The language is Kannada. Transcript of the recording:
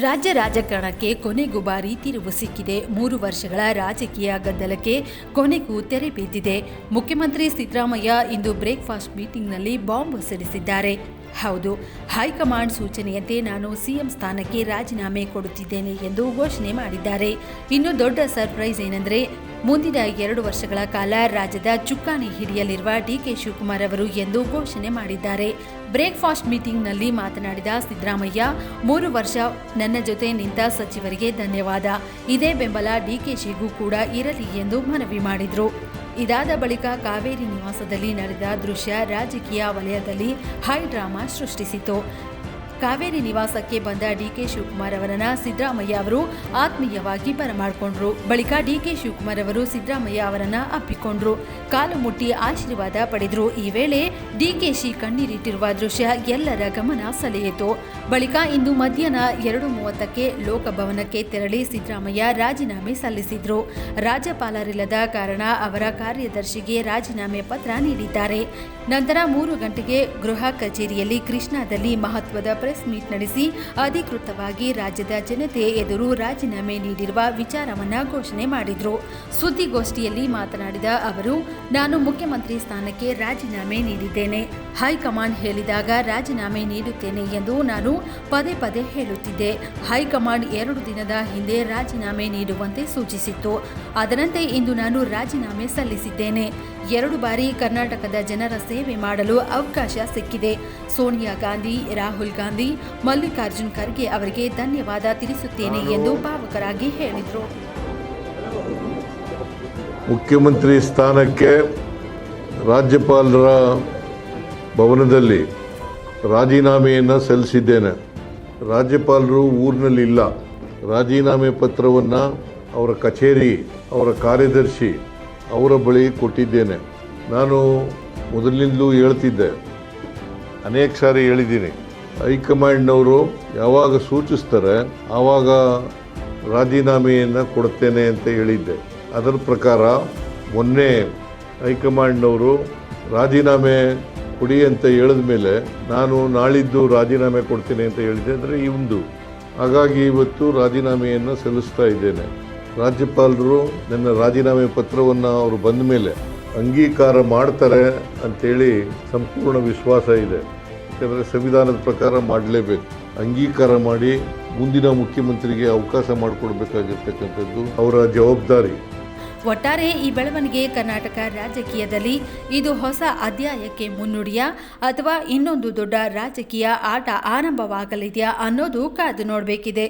ರಾಜ್ಯ ರಾಜಕಾರಣಕ್ಕೆ ಕೊನೆಗೂ ಬಾರಿ ತಿರುವು ಸಿಕ್ಕಿದೆ. 3 ವರ್ಷಗಳ ರಾಜಕೀಯ ಗದ್ದಲಕ್ಕೆ ಕೊನೆಗೂ ತೆರೆ ಬಿದ್ದಿದೆ. ಮುಖ್ಯಮಂತ್ರಿ ಸಿದ್ದರಾಮಯ್ಯ ಇಂದು ಬ್ರೇಕ್ಫಾಸ್ಟ್ ಮೀಟಿಂಗ್ನಲ್ಲಿ ಬಾಂಬ್ ಸಿಡಿಸಿದ್ದಾರೆ. ಹೌದು, ಹೈಕಮಾಂಡ್ ಸೂಚನೆಯಂತೆ ನಾನು ಸಿಎಂ ಸ್ಥಾನಕ್ಕೆ ರಾಜೀನಾಮೆ ಕೊಡುತ್ತಿದ್ದೇನೆ ಎಂದು ಘೋಷಣೆ ಮಾಡಿದ್ದಾರೆ. ಇನ್ನು ದೊಡ್ಡ ಸರ್ಪ್ರೈಸ್ ಏನೆಂದರೆ, ಮುಂದಿನ 2 ವರ್ಷಗಳ ಕಾಲ ರಾಜ್ಯದ ಚುಕ್ಕಾಣಿ ಹಿಡಿಯಲಿರುವ ಡಿಕೆ ಶಿವಕುಮಾರ್ ಅವರು ಎಂದು ಘೋಷಣೆ ಮಾಡಿದ್ದಾರೆ. ಬ್ರೇಕ್ಫಾಸ್ಟ್ ಮೀಟಿಂಗ್ನಲ್ಲಿ ಮಾತನಾಡಿದ ಸಿದ್ದರಾಮಯ್ಯ, 3 ವರ್ಷ ನನ್ನ ಜೊತೆ ನಿಂತ ಸಚಿವರಿಗೆ ಧನ್ಯವಾದ. ಇದೇ ಬೆಂಬಲ ಡಿಕೆಶಿಗೂ ಕೂಡ ಇರಲಿ ಎಂದು ಮನವಿ ಮಾಡಿದರು. ಇದಾದ ಬಳಿಕ ಕಾವೇರಿ ನಿವಾಸದಲ್ಲಿ ನಡೆದ ದೃಶ್ಯ ರಾಜಕೀಯ ವಲಯದಲ್ಲಿ ಹೈ ಡ್ರಾಮಾ ಸೃಷ್ಟಿಸಿತು. ಕಾವೇರಿ ನಿವಾಸಕ್ಕೆ ಬಂದ ಡಿಕೆ ಶಿವಕುಮಾರ್ ಅವರನ್ನ ಸಿದ್ದರಾಮಯ್ಯ ಅವರು ಆತ್ಮೀಯವಾಗಿ ಬರಮಾಡಿಕೊಂಡ್ರು. ಬಳಿಕ ಡಿಕೆ ಶಿವಕುಮಾರ್ ಅವರು ಸಿದ್ದರಾಮಯ್ಯ ಅವರನ್ನ ಅಪ್ಪಿಕೊಂಡ್ರು, ಕಾಲು ಮುಟ್ಟಿ ಆಶೀರ್ವಾದ ಪಡೆದ್ರು. ಈ ವೇಳೆ ಡಿಕೆಶಿ ಕಣ್ಣೀರಿಟ್ಟಿರುವ ದೃಶ್ಯ ಎಲ್ಲರ ಗಮನ ಸೆಳೆಯಿತು. ಬಳಿಕ ಇಂದು ಮಧ್ಯಾಹ್ನ 2:30ಕ್ಕೆ ಲೋಕಭವನಕ್ಕೆ ತೆರಳಿ ಸಿದ್ದರಾಮಯ್ಯ ರಾಜೀನಾಮೆ ಸಲ್ಲಿಸಿದ್ರು. ರಾಜ್ಯಪಾಲರಿಲ್ಲದ ಕಾರಣ ಅವರ ಕಾರ್ಯದರ್ಶಿಗೆ ರಾಜೀನಾಮೆ ಪತ್ರ ನೀಡಿದ್ದಾರೆ. ನಂತರ 3 ಗಂಟೆಗೆ ಗೃಹ ಕಚೇರಿಯಲ್ಲಿ ಕೃಷ್ಣಾದಲ್ಲಿ ಮಹತ್ವದ ಪ್ರೆಸ್ ಮೀಟ್ ನಡೆಸಿ ಅಧಿಕೃತವಾಗಿ ರಾಜ್ಯದ ಜನತೆ ಎದುರು ರಾಜೀನಾಮೆ ನೀಡಿರುವ ವಿಚಾರವನ್ನ ಘೋಷಣೆ ಮಾಡಿದ್ರು. ಸುದ್ದಿಗೋಷ್ಠಿಯಲ್ಲಿ ಮಾತನಾಡಿದ ಅವರು, ನಾನು ಮುಖ್ಯಮಂತ್ರಿ ಸ್ಥಾನಕ್ಕೆ ರಾಜೀನಾಮೆ ನೀಡಿದ್ದೇನೆ. ಹೈಕಮಾಂಡ್ ಹೇಳಿದಾಗ ರಾಜೀನಾಮೆ ನೀಡುತ್ತೇನೆ ಎಂದು ನಾನು ಪದೇ ಪದೇ ಹೇಳುತ್ತಿದ್ದೆ. ಹೈಕಮಾಂಡ್ 2 ದಿನದ ಹಿಂದೆ ರಾಜೀನಾಮೆ ನೀಡುವಂತೆ ಸೂಚಿಸಿತ್ತು. ಅದರಂತೆ ಇಂದು ನಾನು ರಾಜೀನಾಮೆ ಸಲ್ಲಿಸಿದ್ದೇನೆ. 2 ಬಾರಿ ಕರ್ನಾಟಕದ ಜನರ ಸೇವೆ ಮಾಡಲು ಅವಕಾಶ ಸಿಕ್ಕಿದೆ. ಸೋನಿಯಾ ಗಾಂಧಿ, ರಾಹುಲ್ ಗಾಂಧಿ, ಮಲ್ಲಿಕಾರ್ಜುನ್ ಖರ್ಗೆ ಅವರಿಗೆ ಧನ್ಯವಾದ ತಿಳಿಸುತ್ತೇನೆ ಎಂದು ಭಾವುಕರಾಗಿ ಹೇಳಿದರು. ಮುಖ್ಯಮಂತ್ರಿ ಸ್ಥಾನಕ್ಕೆ ರಾಜ್ಯಪಾಲರ ಭವನದಲ್ಲಿ ರಾಜೀನಾಮೆಯನ್ನು ಸಲ್ಲಿಸಿದ್ದೇನೆ. ರಾಜ್ಯಪಾಲರು ಊರಿನಲ್ಲಿಲ್ಲ. ರಾಜೀನಾಮೆ ಪತ್ರವನ್ನು ಅವರ ಕಚೇರಿ, ಅವರ ಕಾರ್ಯದರ್ಶಿ ಅವರ ಬಳಿ ಕೊಟ್ಟಿದ್ದೇನೆ. ನಾನು ಮೊದಲಿನಿಂದಲೂ ಹೇಳ್ತಿದ್ದೆ, ಅನೇಕ ಸಾರಿ ಹೇಳಿದ್ದೀನಿ, ಹೈಕಮಾಂಡ್ನವರು ಯಾವಾಗ ಸೂಚಿಸ್ತಾರೆ ಆವಾಗ ರಾಜೀನಾಮೆಯನ್ನು ಕೊಡ್ತೇನೆ ಅಂತ ಹೇಳಿದ್ದೆ. ಅದರ ಪ್ರಕಾರ ಮೊನ್ನೆ ಹೈಕಮಾಂಡ್ನವರು ರಾಜೀನಾಮೆ ಕೊಡಿ ಅಂತ ಹೇಳಿದ ಮೇಲೆ ನಾನು ನಾಳಿದ್ದು ರಾಜೀನಾಮೆ ಕೊಡ್ತೇನೆ ಅಂತ ಹೇಳಿದ್ದೆ. ಅಂದರೆ ಇಂದು, ಹಾಗಾಗಿ ಇವತ್ತು ರಾಜೀನಾಮೆಯನ್ನು ಸಲ್ಲಿಸ್ತಾ ಇದ್ದೇನೆ. ರಾಜ್ಯಪಾಲರು ನನ್ನ ರಾಜೀನಾಮೆ ಪತ್ರವನ್ನು ಅವರು ಬಂದ ಮೇಲೆ ಅಂಗೀಕಾರ ಮಾಡ್ತಾರೆ ಅಂತೇಳಿ ಸಂಪೂರ್ಣ ವಿಶ್ವಾಸ ಇದೆ. ಯಾಕಂದರೆ ಸಂವಿಧಾನದ ಪ್ರಕಾರ ಮಾಡಲೇಬೇಕು. ಅಂಗೀಕಾರ ಮಾಡಿ ಮುಂದಿನ ಮುಖ್ಯಮಂತ್ರಿಗೆ ಅವಕಾಶ ಮಾಡಿಕೊಡ್ಬೇಕಾಗಿರ್ತಕ್ಕಂಥದ್ದು ಅವರ ಜವಾಬ್ದಾರಿ. ಒಟ್ಟಾರೆ ಈ ಬೆಳವಣಿಗೆ ಕರ್ನಾಟಕ ರಾಜಕೀಯದಲ್ಲಿ ಇದು ಹೊಸ ಅಧ್ಯಾಯಕ್ಕೆ ಮುನ್ನುಡಿಯ ಅಥವಾ ಇನ್ನೊಂದು ದೊಡ್ಡ ರಾಜಕೀಯ ಆಟ ಆರಂಭವಾಗಲಿದೆಯಾ ಅನ್ನೋದು ಕಾದು ನೋಡಬೇಕಿದೆ.